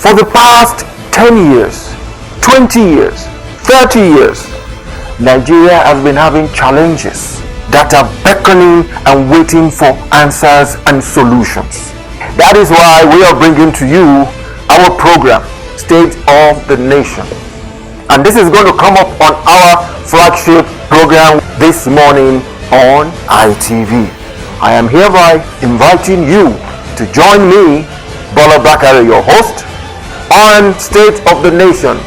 For the past 10 years, 20 years, 30 years, Nigeria has been having challenges that are beckoning and waiting for answers and solutions. That is why we are bringing to you our program, State of the Nation. And this is going to come up on our flagship program this morning on ITV. I am hereby inviting you to join me, Bola Bakare, your host, on State of the Nation,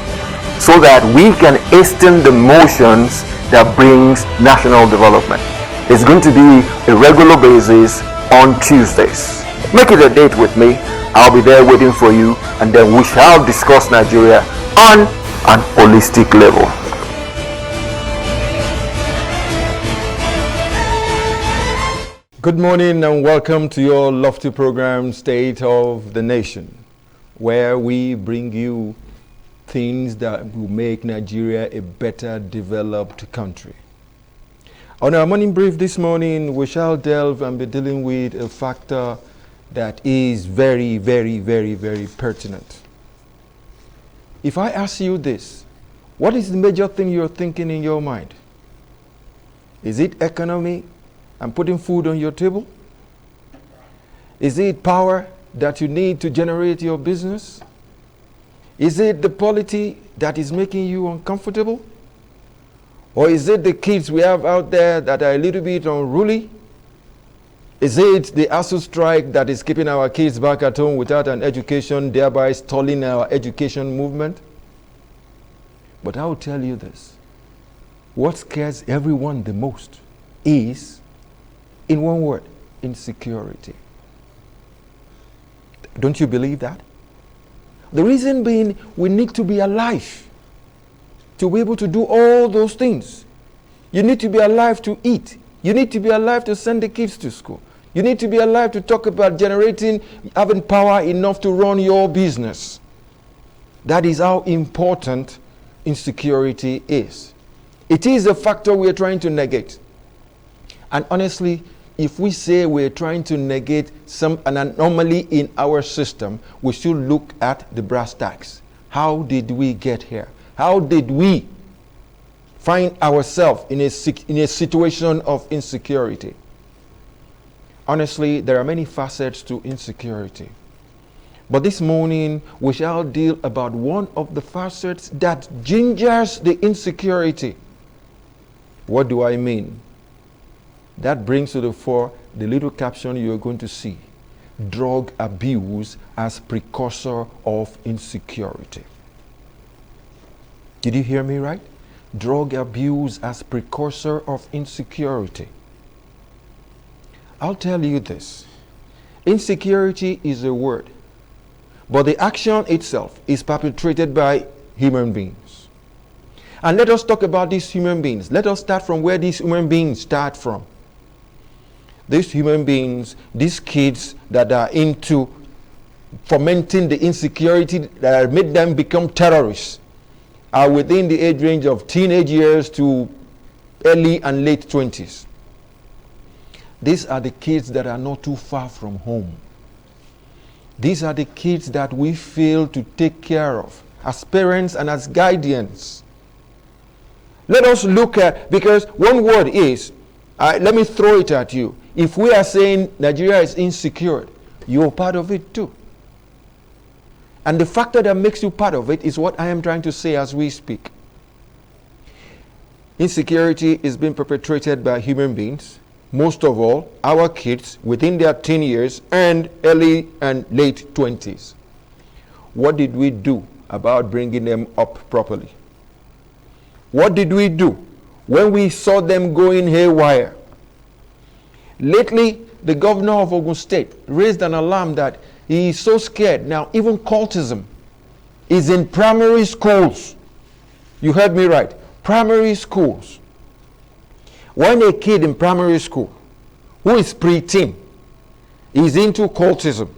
so that we can hasten the motions that brings national development. It's going to be a regular basis on Tuesdays. Make it a date with me. I'll be there waiting for you, and then we shall discuss Nigeria on an holistic level. Good morning and welcome to your lofty program, State of the Nation, where we bring you things that will make Nigeria a better developed country. On our morning brief this morning, we shall delve and be dealing with a factor that is very, very, very, very pertinent. If I ask you this, what is the major thing you're thinking in your mind? Is it economy and putting food on your table? Is it power that you need to generate your business? Is it the polity that is making you uncomfortable? Or is it the kids we have out there that are a little bit unruly? Is it the ASU strike that is keeping our kids back at home without an education, thereby stalling our education movement? But I will tell you this. What scares everyone the most is, in one word, insecurity. Don't you believe that? The reason being, we need to be alive to be able to do all those things. You need to be alive to eat. You need to be alive to send the kids to school. You need to be alive to talk about having power enough to run your business. That is how important insecurity is. It is a factor we are trying to negate. And honestly, if we say we're trying to negate an anomaly in our system, we should look at the brass tacks. How did we get here? How did we find ourselves in a situation of insecurity? Honestly, there are many facets to insecurity. But this morning, we shall deal about one of the facets that gingers the insecurity. What do I mean? That brings to the fore the little caption you are going to see. Drug abuse as precursor of insecurity. Did you hear me right? Drug abuse as precursor of insecurity. I'll tell you this. Insecurity is a word, but the action itself is perpetrated by human beings. And let us talk about these human beings. Let us start from where these human beings start from. These human beings, these kids that are into fomenting the insecurity that made them become terrorists, are within the age range of teenage years to early and late 20s. These are the kids that are not too far from home. These are the kids that we fail to take care of as parents and as guardians. Let us look at, because one word is, let me throw it at you. If we are saying Nigeria is insecure, you're part of it too. And the factor that makes you part of it is what I am trying to say as we speak. Insecurity is being perpetrated by human beings, most of all, our kids within their teen years and early and late 20s. What did we do about bringing them up properly? What did we do when we saw them going haywire? Lately, the governor of Ogun State raised an alarm that he is so scared now. Even cultism is in primary schools. You heard me right. Primary schools. When a kid in primary school who is pre-teen is into cultism,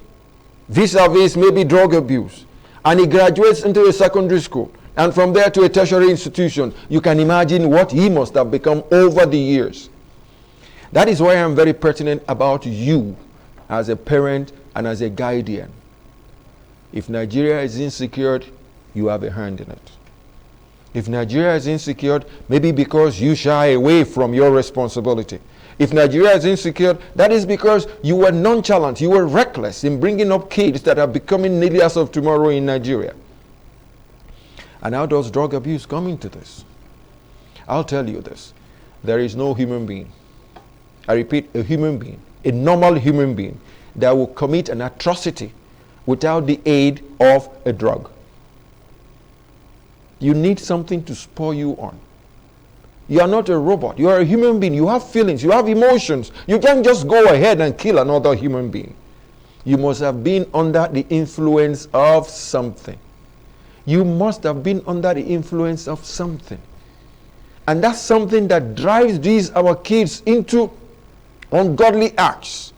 vis-a-vis maybe drug abuse, and he graduates into a secondary school, and from there to a tertiary institution, you can imagine what he must have become over the years. That is why I'm very pertinent about you as a parent and as a guardian. If Nigeria is insecure, you have a hand in it. If Nigeria is insecure, maybe because you shy away from your responsibility. If Nigeria is insecure, that is because you were nonchalant, you were reckless in bringing up kids that are becoming leaders of tomorrow in Nigeria. And how does drug abuse come into this? I'll tell you this. There is no human being, I repeat, a human being, a normal human being, that will commit an atrocity without the aid of a drug. You need something to spur you on. You are not a robot. You are a human being. You have feelings. You have emotions. You can't just go ahead and kill another human being. You must have been under the influence of something. You must have been under the influence of something. And that's something that drives these our kids into ungodly acts,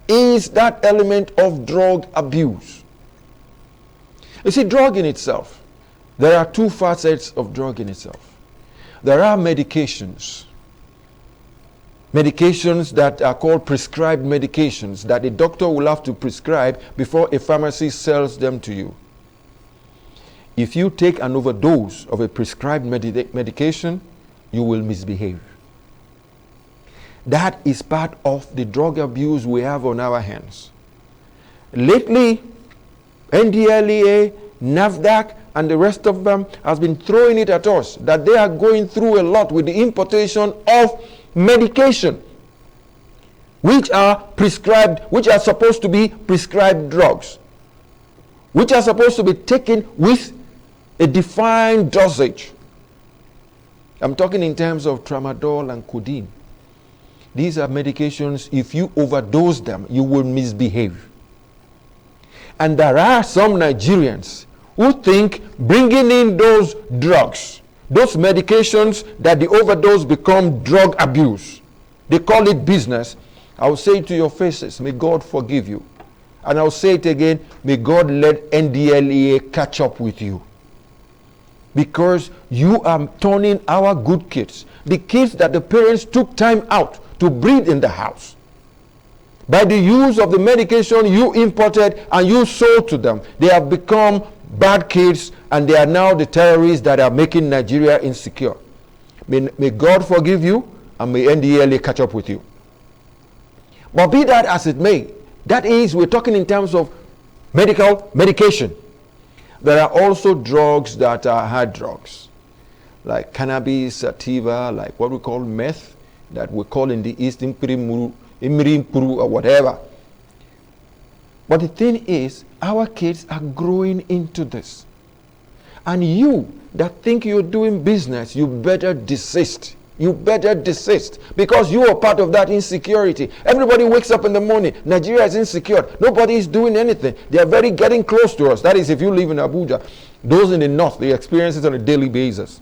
is that element of drug abuse. You see, drug in itself, there are two facets of drug in itself. There are medications. Medications that are called prescribed medications that a doctor will have to prescribe before a pharmacy sells them to you. If you take an overdose of a prescribed medication, you will misbehave. That is part of the drug abuse we have on our hands. Lately, NDLEA, NAFDAC, and the rest of them has been throwing it at us that they are going through a lot with the importation of medication, which are prescribed, which are supposed to be prescribed drugs, which are supposed to be taken with a defined dosage. I'm talking in terms of tramadol and codeine. These are medications, if you overdose them, you will misbehave. And there are some Nigerians who think bringing in those drugs, those medications, that the overdose become drug abuse. They call it business. I will say it to your faces, may God forgive you. And I'll say it again, may God let NDLEA catch up with you. Because you are turning our good kids, the kids that the parents took time out to breed in the house, by the use of the medication you imported and you sold to them, they have become bad kids, and they are now the terrorists that are making Nigeria insecure. May God forgive you, and may NDLEA catch up with you. But be that as it may, that is, we're talking in terms of medication. There are also drugs that are hard drugs, like cannabis, sativa, like what we call meth, that we call in the East Imrim Puru or whatever. But the thing is, our kids are growing into this. And you that think you're doing business, you better desist. You better desist, because you are part of that insecurity. Everybody wakes up in the morning, Nigeria is insecure. Nobody is doing anything. They are getting close to us. That is, if you live in Abuja. Those in the north, they experience it on a daily basis.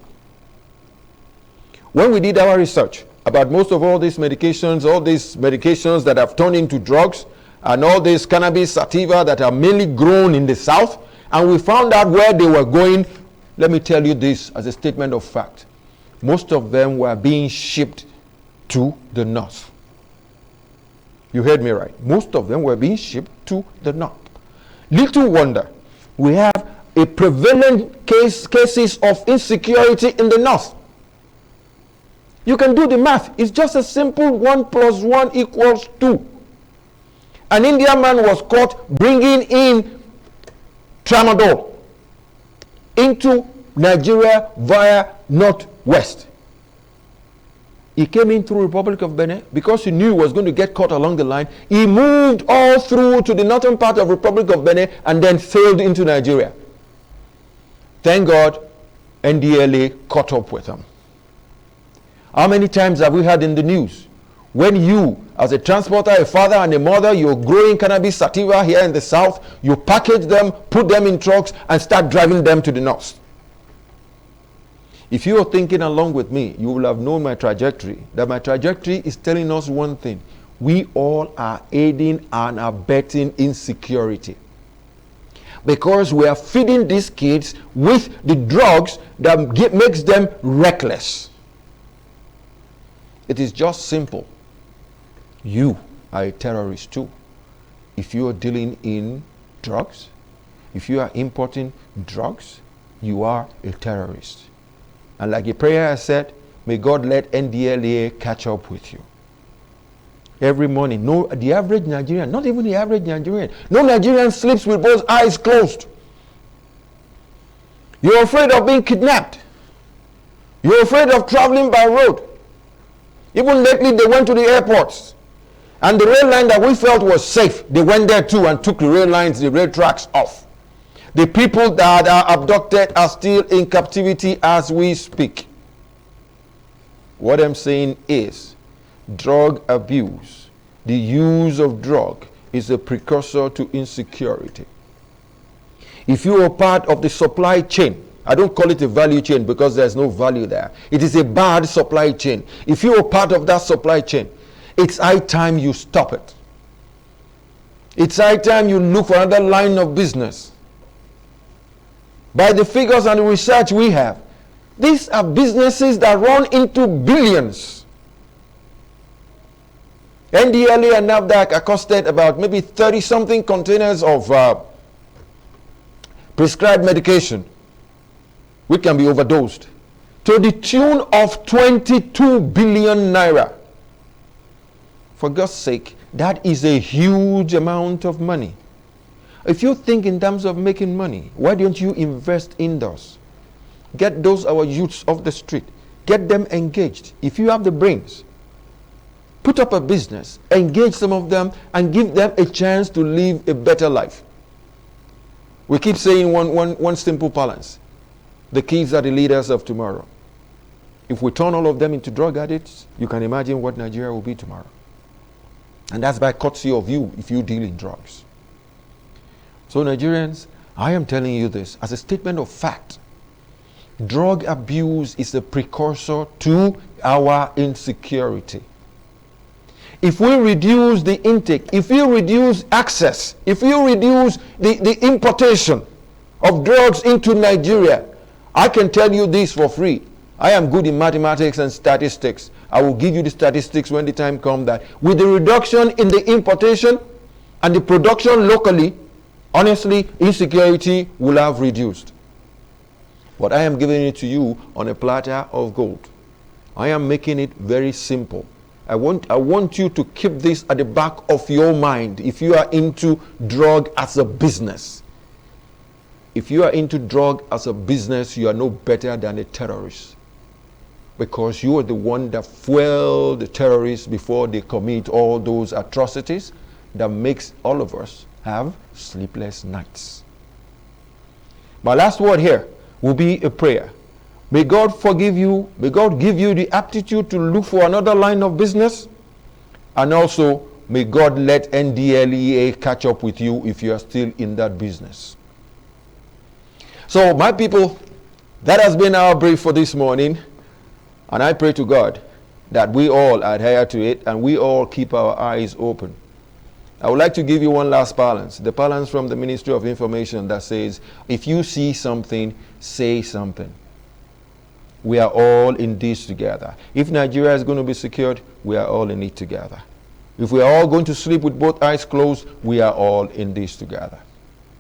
When we did our research about most of all these medications that have turned into drugs, and all these cannabis, sativa that are mainly grown in the south, and we found out where they were going, let me tell you this as a statement of fact. Most of them were being shipped to the north. You heard me right. Most of them were being shipped to the north. Little wonder we have a prevalent cases of insecurity in the north. You can do the math. It's just a simple 1 + 1 = 2. An Indian man was caught bringing in tramadol into Nigeria via northwest. He came in through Republic of Benin because he knew he was going to get caught along the line. He moved all through to the northern part of Republic of Benin and then sailed into Nigeria. Thank God, NDLEA caught up with him. How many times have we heard in the news when you, as a transporter, a father and a mother, you're growing cannabis sativa here in the south, you package them, put them in trucks, and start driving them to the north? If you are thinking along with me, you will have known my trajectory. That my trajectory is telling us one thing. We all are aiding and abetting insecurity. Because we are feeding these kids with the drugs that makes them reckless. It is just simple. You are a terrorist too. If you are dealing in drugs, If you are importing drugs, you are a terrorist. And like a prayer I said, may God let NDLEA catch up with you. Every morning, no, the average Nigerian, not even the average Nigerian, no Nigerian sleeps with both eyes closed. You're afraid of being kidnapped. You're afraid of traveling by road. Even lately, they went to the airports. And the rail line that we felt was safe, they went there too and took the rail lines, the rail tracks off. The people that are abducted are still in captivity as we speak. What I'm saying is, drug abuse, the use of drug, is a precursor to insecurity. If you are part of the supply chain, I don't call it a value chain because there's no value there. It is a bad supply chain. If you are part of that supply chain, it's high time you stop it. It's high time you look for another line of business. By the figures and the research we have, these are businesses that run into billions. NDLEA and NAFDAC accosted about maybe 30-something containers of prescribed medication, which can be overdosed, to the tune of 22 billion naira. For God's sake, that is a huge amount of money. If you think in terms of making money, why don't you invest in those? Get those our youths off the street. Get them engaged. If you have the brains, put up a business, engage some of them, and give them a chance to live a better life. We keep saying one simple balance. The kids are the leaders of tomorrow. If we turn all of them into drug addicts, you can imagine what Nigeria will be tomorrow. And that's by courtesy of you if you deal in drugs. So Nigerians, I am telling you this as a statement of fact. Drug abuse is a precursor to our insecurity. If we reduce the intake, if we reduce access, if we reduce the importation of drugs into Nigeria, I can tell you this for free. I am good in mathematics and statistics. I will give you the statistics when the time comes that with the reduction in the importation and the production locally, honestly, insecurity will have reduced. But I am giving it to you on a platter of gold. I am making it very simple. I want you to keep this at the back of your mind if you are into drug as a business. If you are into drug as a business, you are no better than a terrorist. Because you are the one that fueled the terrorists before they commit all those atrocities that makes all of us have sleepless nights. My last word here will be a prayer. May God forgive you. May God give you the aptitude to look for another line of business. And also, may God let NDLEA catch up with you if you are still in that business. So, my people, that has been our brief for this morning. And I pray to God that we all adhere to it and we all keep our eyes open. I would like to give you one last balance. The balance from the Ministry of Information that says, if you see something, say something. We are all in this together. If Nigeria is going to be secured, we are all in it together. If we are all going to sleep with both eyes closed, we are all in this together.